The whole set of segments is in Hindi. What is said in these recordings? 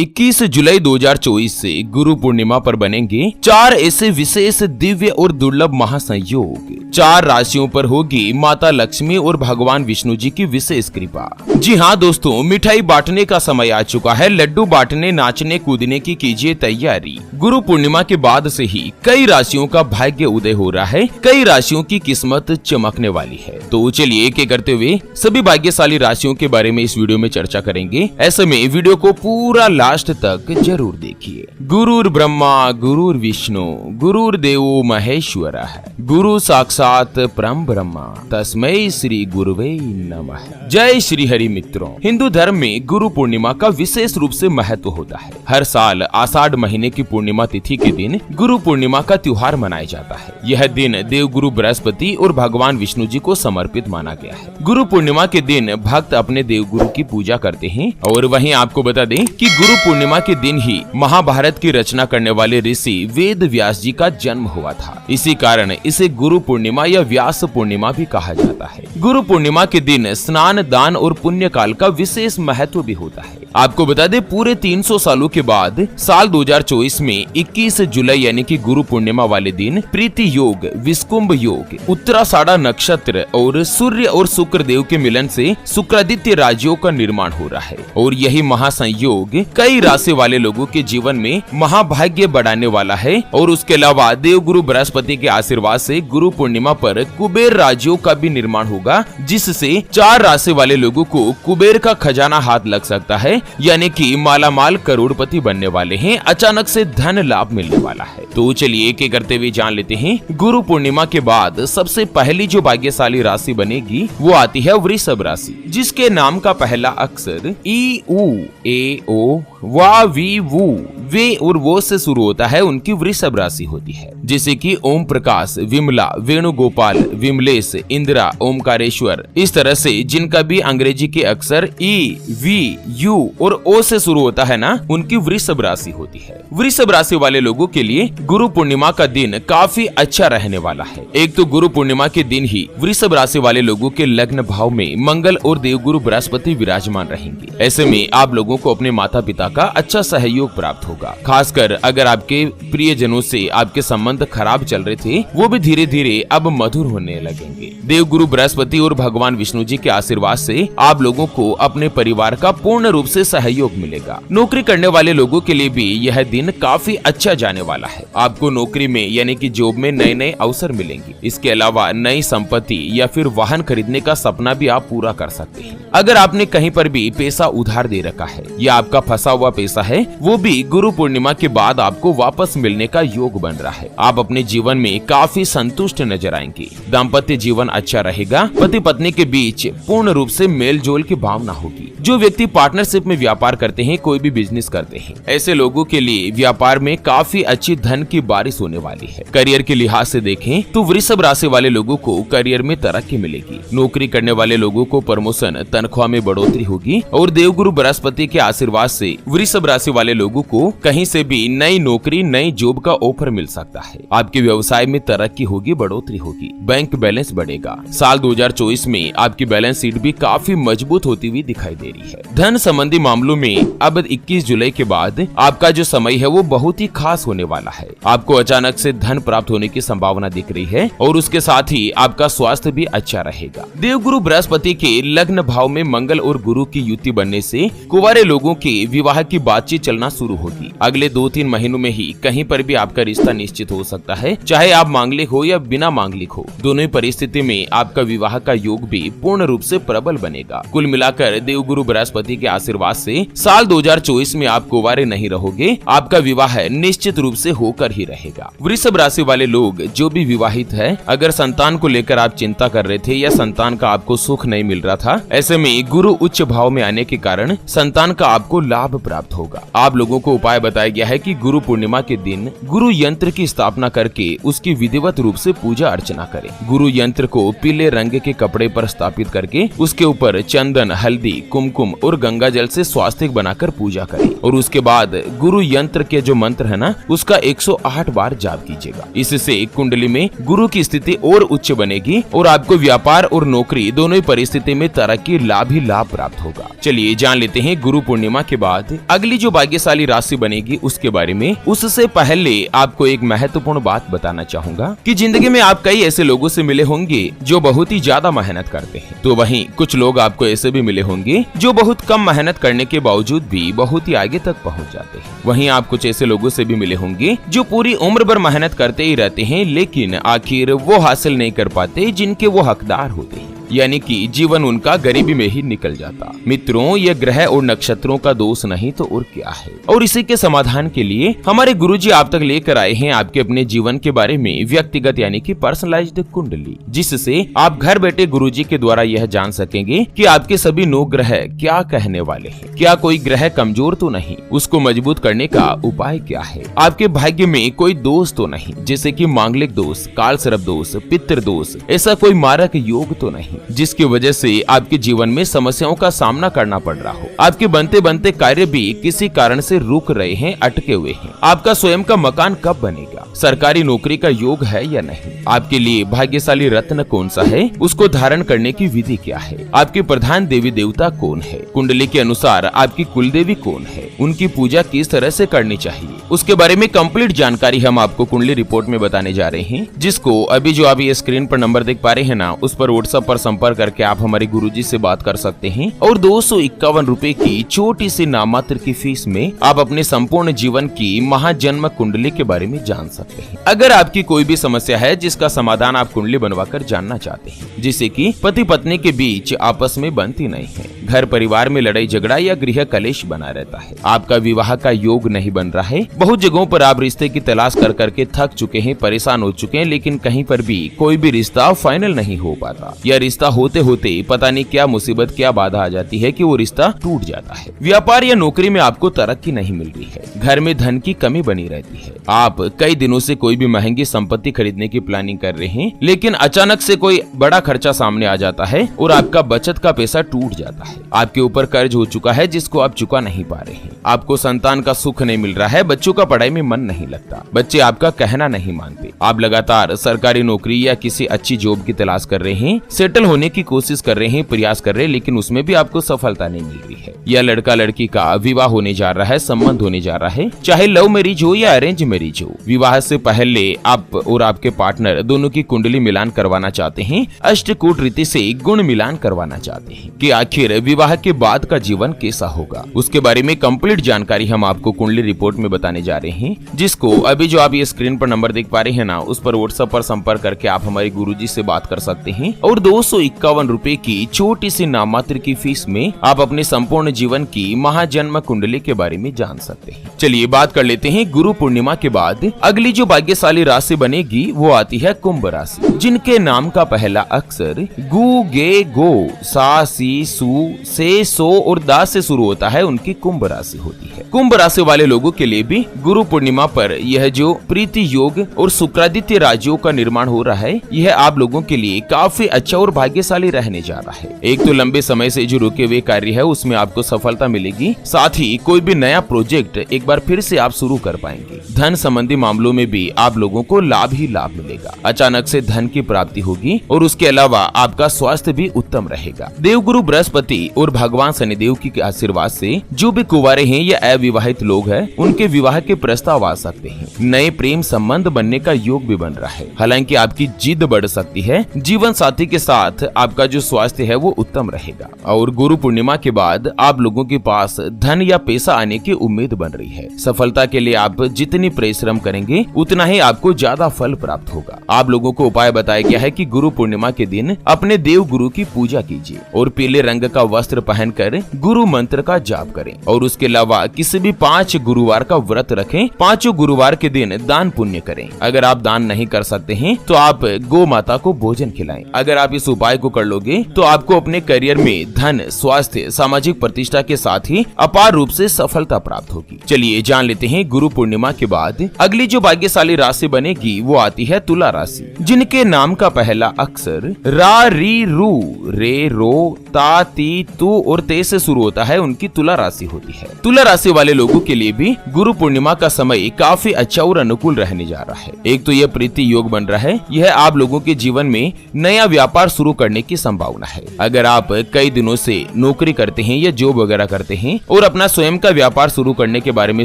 21 जुलाई 2024 से गुरु पूर्णिमा पर बनेंगे 4 ऐसे विशेष दिव्य और दुर्लभ महासंयोग। 4 राशियों पर होगी माता लक्ष्मी और भगवान विष्णु जी की विशेष कृपा। जी हाँ दोस्तों, मिठाई बांटने का समय आ चुका है। लड्डू बांटने, नाचने कूदने की कीजिए तैयारी। गुरु पूर्णिमा के बाद से ही कई राशियों का भाग्य उदय हो रहा है, कई राशियों की किस्मत चमकने वाली है। तो चलिए एक एक करते हुए सभी भाग्यशाली राशियों के बारे में इस वीडियो में चर्चा करेंगे। ऐसे में वीडियो को पूरा लास्ट तक जरूर देखिए। गुरुर ब्रह्मा गुरुर विष्णु गुरुर्देवो महेश्वरः गुरु साक्षात परम ब्रह्मा तस्मै श्री गुरुवे नमः। जय श्री हरि मित्रों, हिंदू धर्म में गुरु पूर्णिमा का विशेष रूप से महत्व होता है। हर साल आषाढ़ महीने की पूर्णिमा तिथि के दिन गुरु पूर्णिमा का त्योहार मनाया जाता है। यह दिन देव गुरु बृहस्पति और भगवान विष्णु जी को समर्पित माना गया है। गुरु पूर्णिमा के दिन भक्त अपने देव गुरु की पूजा करते हैं। और वहीं आपको बता दें कि गुरु पूर्णिमा के दिन ही महाभारत की रचना करने वाले ऋषि वेद व्यास जी का जन्म हुआ था। इसी कारण इसे गुरु पूर्णिमा या व्यास पूर्णिमा भी कहा जाता है। गुरु पूर्णिमा के दिन स्नान, दान और पुण्य काल का विशेष महत्व भी होता है। आपको बता दें, पूरे 300 सालों के बाद साल 2024 में 21 जुलाई यानी कि गुरु पूर्णिमा वाले दिन प्रीति योग, विस्कुंभ योग, उत्तराषाढ़ा नक्षत्र और सूर्य और शुक्र देव के मिलन से शुक्रादित्य राजयोग का निर्माण हो रहा है। और यही महासंयोग कई राशि वाले लोगों के जीवन में महाभाग्य बढ़ाने वाला है। और उसके अलावा देव गुरु बृहस्पति के आशीर्वाद से गुरु पूर्णिमा पर कुबेर राजयोग का भी निर्माण होगा, जिससे 4 राशि वाले लोगों को कुबेर का खजाना हाथ लग सकता है, यानी कि मालामाल करोड़पति बनने वाले हैं। अचानक से धन लाभ मिलने वाला है। तो चलिए एक एक करते हुए जान लेते हैं। गुरु पूर्णिमा के बाद सबसे पहली जो भाग्यशाली राशि बनेगी वो आती है वृषभ राशि, जिसके नाम का पहला अक्षर ई उ ए ओ वा वी वू वे और वो से शुरू होता है। उनकी वृषभ राशि होती है, जैसे कि ओम प्रकाश, विमला, वेणुगोपाल, विमलेश, इंदिरा, ओमकारेश्वर। इस तरह से जिनका भी अंग्रेजी के अक्षर ई, वी, यू और ओ से शुरू होता है ना, उनकी वृषभ राशि होती है। वृषभ राशि वाले लोगों के लिए गुरु पूर्णिमा का दिन काफी अच्छा रहने वाला है। एक तो गुरु पूर्णिमा के दिन ही वृषभ राशि वाले लोगों के लग्न भाव में मंगल और देवगुरु बृहस्पति विराजमान रहेंगे। ऐसे में आप लोगों को अपने माता पिता का अच्छा सहयोग प्राप्त होगा। खासकर अगर आपके प्रियजनों से आपके संबंध खराब चल रहे थे, वो भी धीरे धीरे अब मधुर होने लगेंगे। देव गुरु बृहस्पति और भगवान विष्णु जी के आशीर्वाद से आप लोगों को अपने परिवार का पूर्ण रूप से सहयोग मिलेगा। नौकरी करने वाले लोगों के लिए भी यह दिन काफी अच्छा जाने वाला है। आपको नौकरी में यानी कि जॉब में नए नए अवसर मिलेंगे। इसके अलावा नई संपत्ति या फिर वाहन खरीदने का सपना भी आप पूरा कर सकते हैं। अगर आपने कहीं पर भी पैसा उधार दे रखा है या आपका फंसा हुआ पैसा है, वो भी गुरु पूर्णिमा के बाद आपको वापस मिलने का योग बन रहा है। आप अपने जीवन में काफी संतुष्ट नजर आएंगे। दाम्पत्य जीवन अच्छा रहेगा। पति पत्नी के बीच पूर्ण रूप से मेल जोल की भावना होगी। जो व्यक्ति पार्टनरशिप में व्यापार करते हैं, कोई भी बिजनेस करते हैं, ऐसे लोगों के लिए व्यापार में काफी अच्छी धन की बारिश होने वाली है। करियर के लिहाज से देखें तो वृषभ राशि वाले लोगों को करियर में तरक्की मिलेगी। नौकरी करने वाले लोगों को प्रमोशन, तनख्वाह में बढ़ोतरी होगी। और देवगुरु बृहस्पति के आशीर्वाद से वृषभ राशि वाले लोगों को कहीं से भी नई नौकरी, नई जॉब का ऑफर मिल सकता है। आपके व्यवसाय में तरक्की होगी, बढ़ोतरी होगी। बैंक बैलेंस बढ़ेगा। साल 2024 में आपकी बैलेंस शीट भी काफी मजबूत होती हुई दिखाई दे रही है। धन संबंधी मामलों में अब 21 जुलाई के बाद आपका जो समय है वो बहुत ही खास होने वाला है। आपको अचानक से धन प्राप्त होने की संभावना दिख रही है। और उसके साथ ही आपका स्वास्थ्य भी अच्छा रहेगा। देवगुरु बृहस्पति के लग्न भाव में मंगल और गुरु की युति बनने से कुंवारे लोगों के विवाह की बातचीत चलना शुरू होगी। अगले 2-3 महीनों में ही कहीं पर भी आपका रिश्ता निश्चित हो सकता है, चाहे आप मांगलिक हो या बिना मांगलिक हो। दोनों ही परिस्थिति में आपका विवाह का योग भी पूर्ण रूप से प्रबल बनेगा। कुल मिलाकर देवगुरु बृहस्पति के आशीर्वाद से साल 2024 में आप कुंवारे नहीं रहोगे। आपका विवाह निश्चित रूप से होकर ही रहेगा। वृषभ राशि वाले लोग जो भी विवाहित है, अगर संतान को लेकर आप चिंता कर रहे थे या संतान का आपको सुख नहीं मिल रहा था, ऐसे में गुरु उच्च भाव में आने के कारण संतान का आपको लाभ प्राप्त होगा। आप लोगों को उपाय बताया गया है कि गुरु पूर्णिमा के दिन गुरु यंत्र की स्थापना करके उसकी विधिवत रूप से पूजा अर्चना करें। गुरु यंत्र को पीले रंग के कपड़े पर स्थापित करके उसके ऊपर चंदन, हल्दी, कुमकुम और गंगा जल से स्वास्तिक बनाकर पूजा करें। और उसके बाद गुरु यंत्र के जो मंत्र है ना, उसका 108 बार जाप कीजिएगा। इससे कुंडली में गुरु की स्थिति और उच्च बनेगी और आपको व्यापार और नौकरी दोनों ही परिस्थिति में तरक्की, लाभ ही लाभ प्राप्त होगा। चलिए जान लेते हैं गुरु पूर्णिमा के बाद बाद अगली जो भाग्यशाली राशि बनेगी उसके बारे में, उससे पहले आपको एक महत्वपूर्ण बात बताना चाहूंगा कि जिंदगी में आप कई ऐसे लोगों से मिले होंगे जो बहुत ही ज्यादा मेहनत करते हैं, तो वहीं कुछ लोग आपको ऐसे भी मिले होंगे जो बहुत कम मेहनत करने के बावजूद भी बहुत ही आगे तक पहुंच जाते हैं। वहीं आप कुछ ऐसे लोगों से भी मिले होंगे जो पूरी उम्र भर मेहनत करते ही रहते हैं, लेकिन आखिर वो हासिल नहीं कर पाते जिनके वो हकदार होते हैं, यानी कि जीवन उनका गरीबी में ही निकल जाता। मित्रों, ये ग्रह और नक्षत्रों का दोष नहीं तो और क्या है। और इसी के समाधान के लिए हमारे गुरुजी आप तक लेकर आए हैं आपके अपने जीवन के बारे में व्यक्तिगत यानी कि पर्सनलाइज्ड कुंडली, जिससे आप घर बैठे गुरुजी के द्वारा यह जान सकेंगे कि आपके सभी 9 ग्रह क्या कहने वाले हैं। क्या कोई ग्रह कमजोर तो नहीं, उसको मजबूत करने का उपाय क्या है। आपके भाग्य में कोई दोष तो नहीं, जैसे कि मांगलिक दोष, काल सर्प दोष, पितृ दोष, ऐसा कोई मारक योग तो नहीं जिसकी वजह से आपके जीवन में समस्याओं का सामना करना पड़ रहा हो। आपके बनते बनते कार्य भी किसी कारण से रुक रहे हैं, अटके हुए हैं। आपका स्वयं का मकान कब बनेगा, सरकारी नौकरी का योग है या नहीं, आपके लिए भाग्यशाली रत्न कौन सा है, उसको धारण करने की विधि क्या है, आपके प्रधान देवी देवता कौन है, कुंडली के अनुसार आपकी कुल देवी कौन है, उनकी पूजा किस तरह से करनी चाहिए, उसके बारे में कंप्लीट जानकारी हम आपको कुंडली रिपोर्ट में बताने जा रहे हैं, जिसको अभी जो आप ये स्क्रीन पर नंबर देख पा रहे हैं ना, उस पर व्हाट्सएप पर संपर्क करके आप हमारे गुरुजी से बात कर सकते हैं और 251 रुपए की छोटी सी नामात्र की फीस में आप अपने संपूर्ण जीवन की महाजन्म कुंडली के बारे में जान सकते हैं। अगर आपकी कोई भी समस्या है जिसका समाधान आप कुंडली बनवाकर जानना चाहते हैं, जिसे कि पति पत्नी के बीच आपस में बनती नहीं है, घर परिवार में लड़ाई झगड़ा या गृह कलेश बना रहता है, आपका विवाह का योग नहीं बन रहा है, बहुत जगहों पर आप रिश्ते की तलाश कर करके थक चुके हैं, परेशान हो चुके हैं, लेकिन कहीं पर भी कोई भी रिश्ता फाइनल नहीं हो पाता, या रिश्ता होते होते पता नहीं क्या मुसीबत क्या बाधा आ जाती है कि वो रिश्ता टूट जाता है, व्यापार या नौकरी में आपको तरक्की नहीं मिल रही है, घर में धन की कमी बनी रहती है, आप कई दिनों से कोई भी महंगी संपत्ति खरीदने की प्लानिंग कर रहे हैं, लेकिन अचानक से कोई बड़ा खर्चा सामने आ जाता है और आपका बचत का पैसा टूट जाता है, आपके ऊपर कर्ज हो चुका है जिसको आप चुका नहीं पा रहे हैं, आपको संतान का सुख नहीं मिल रहा है, बच्चों का पढ़ाई में मन नहीं लगता, बच्चे आपका कहना नहीं मानते, आप लगातार सरकारी नौकरी या किसी अच्छी जॉब की तलाश कर रहे हैं, सेटल होने की कोशिश कर रहे हैं, प्रयास कर रहे हैं, लेकिन उसमें भी आपको सफलता नहीं मिल रही है, या लड़का लड़की का विवाह होने जा रहा है, संबंध होने जा रहा है, चाहे लव मैरिज हो या अरेंज मैरिज हो, विवाह से पहले आप और आपके पार्टनर दोनों की कुंडली मिलान करवाना चाहते हैं, अष्टकूट रीति से गुण मिलान करवाना चाहते हैं कि आखिर विवाह के बाद का जीवन कैसा होगा, उसके बारे में कंप्लीट जानकारी हम आपको कुंडली रिपोर्ट में बताने जा रहे हैं, जिसको अभी जो आप ये स्क्रीन पर नंबर देख पा रहे हैं ना, उस पर व्हाट्सएप पर संपर्क करके आप हमारे गुरुजी से बात कर सकते हैं और 251 रुपए की छोटी सी नामात्र की फीस में आप अपने संपूर्ण जीवन की महाजन्म कुंडली के बारे में जान सकते हैं। चलिए बात कर लेते हैं गुरु पूर्णिमा के बाद अगली जो भाग्यशाली राशि बनेगी वो आती है कुंभ राशि, जिनके नाम का पहला अक्षर गु गे गो सा सी सु से सो और दा से शुरू होता है, उनकी कुंभ राशि होती है। कुंभ राशि वाले लोगों के लिए भी गुरु पूर्णिमा पर यह जो प्रीति योग और शुक्रादित्य राजयोग का निर्माण हो रहा है, यह आप लोगों के लिए काफी अच्छा और भाग्यशाली रहने जा रहा है। एक तो लंबे समय से जो रुके हुए कार्य है उसमें आपको सफलता मिलेगी, साथ ही कोई भी नया प्रोजेक्ट एक बार फिर से आप शुरू कर पाएंगे। धन संबंधी मामलों में भी आप लोगों को लाभ ही लाभ मिलेगा, अचानक से धन की प्राप्ति होगी और उसके अलावा आपका स्वास्थ्य भी उत्तम रहेगा। देवगुरु बृहस्पति और भगवान शनिदेव की आशीर्वाद से जो भी कुंवारे हैं या अविवाहित लोग हैं, उनके विवाह के प्रस्ताव आ सकते हैं। नए प्रेम संबंध बनने का योग भी बन रहा है। हालांकि आपकी जिद बढ़ सकती है, जीवन साथी के साथ आपका जो स्वास्थ्य है वो उत्तम रहेगा। और गुरु पूर्णिमा के बाद आप लोगों के पास धन या पैसा आने की उम्मीद बन रही है। सफलता के लिए आप जितनी परिश्रम करेंगे उतना ही आपको ज्यादा फल प्राप्त होगा। आप लोगों को उपाय बताया गया है कि गुरु पूर्णिमा के दिन अपने देव गुरु की पूजा कीजिए और पीले रंग का वस्त्र पहनकर गुरु मंत्र का जाप करें और उसके अलावा किसी भी 5 गुरुवार का व्रत रखें। 5 गुरुवार के दिन दान पुण्य करें। अगर आप दान नहीं कर सकते हैं तो आप गौ माता को भोजन खिलाएं। अगर आप इस उपाय को कर लोगे तो आपको अपने करियर में धन, स्वास्थ्य, सामाजिक प्रतिष्ठा के साथ ही अपार रूप से सफलता प्राप्त होगी। चलिए जान लेते हैं गुरु पूर्णिमा के बाद अगली जो भाग्यशाली राशि बनेगी वो आती है तुला राशि, जिनके नाम का पहला अक्षर रा री रू रे रो ता ती की तु और ते से शुरू होता है उनकी तुला राशि होती है। तुला राशि वाले लोगों के लिए भी गुरु पूर्णिमा का समय काफी अच्छा और अनुकूल रहने जा रहा है। एक तो यह प्रीति योग बन रहा है, यह आप लोगों के जीवन में नया व्यापार शुरू करने की संभावना है। अगर आप कई दिनों से नौकरी करते हैं या जॉब वगैरह करते हैं और अपना स्वयं का व्यापार शुरू करने के बारे में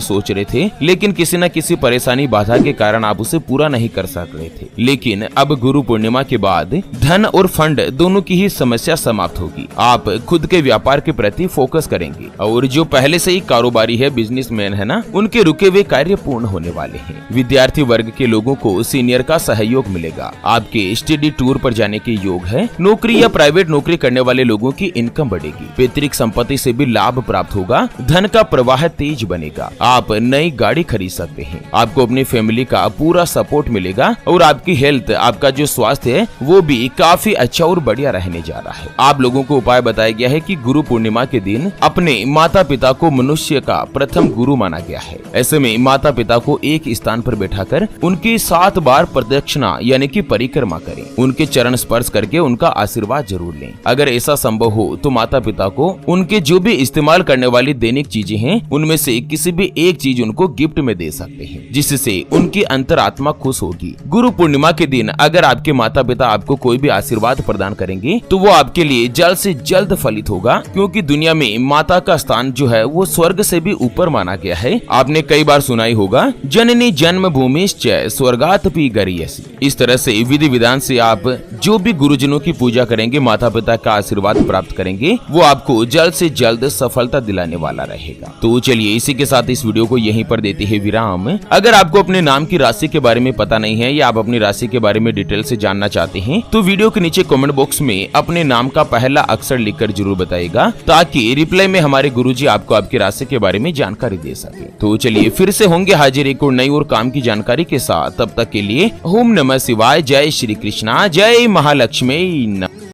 सोच रहे थे, लेकिन किसी न किसी परेशानी बाधा के कारण आप उसे पूरा नहीं कर सक रहे थे, लेकिन अब गुरु पूर्णिमा के बाद धन और फंड दोनों की ही समस्या समाप्त होगी। आप खुद के व्यापार के प्रति फोकस करेंगे और जो पहले से ही कारोबारी है, बिजनेसमैन है ना, उनके रुके हुए कार्य पूर्ण होने वाले हैं। विद्यार्थी वर्ग के लोगों को सीनियर का सहयोग मिलेगा। आपके स्टडी टूर पर जाने के योग है। नौकरी या प्राइवेट नौकरी करने वाले लोगों की इनकम बढ़ेगी। पैतृक संपत्ति से भी लाभ प्राप्त होगा। धन का प्रवाह तेज बनेगा। आप नई गाड़ी खरीद सकते हैं। आपको अपनी फैमिली का पूरा सपोर्ट मिलेगा और आपकी हेल्थ, आपका जो स्वास्थ्य है वो भी काफी अच्छा और बढ़िया रहने जा रहा है। आप लोगों को उपाय बताया गया है कि गुरु पूर्णिमा के दिन अपने माता पिता को मनुष्य का प्रथम गुरु माना गया है। ऐसे में माता पिता को एक स्थान पर बैठाकर उनकी 7 बार प्रदक्षिणा यानी कि परिक्रमा करें। उनके चरण स्पर्श करके उनका आशीर्वाद जरूर लें। अगर ऐसा संभव हो तो माता पिता को उनके जो भी इस्तेमाल करने वाली दैनिक चीजें हैं उनमें से किसी भी एक चीज उनको गिफ्ट में दे सकते हैं, जिससे उनकी अंतरात्मा खुश होगी। गुरु पूर्णिमा के दिन अगर आपके माता पिता आपको कोई भी आशीर्वाद प्रदान करेंगे तो वो आपके लिए जल्द से जल्द फलित होगा, क्योंकि दुनिया में माता का स्थान जो है वो स्वर्ग से भी ऊपर माना गया है। आपने कई बार सुना ही होगा, जननी जन्म भूमिश्च स्वर्गातपि गरीयसी। इस तरह से विधि विधान से आप जो भी गुरुजनों की पूजा करेंगे, माता पिता का आशीर्वाद प्राप्त करेंगे, वो आपको जल्द से जल्द सफलता दिलाने वाला रहेगा। तो चलिए इसी के साथ इस वीडियो को यहीं पर देते हैं विराम। अगर आपको अपने नाम की राशि के बारे में पता नहीं है या आप अपनी राशि के बारे में डिटेल से जानना चाहते हैं तो वीडियो के नीचे कमेंट बॉक्स में अपने नाम का पहला अक्षर लिखकर जरूर बताइएगा, ताकि रिप्लाई में हमारे गुरुजी आपको आपकी राशि के बारे में जानकारी दे सके। तो चलिए फिर से होंगे हाजिर एक और नई और काम की जानकारी के साथ। तब तक के लिए ओम नमः शिवाय, जय श्री कृष्णा, जय महालक्ष्मी।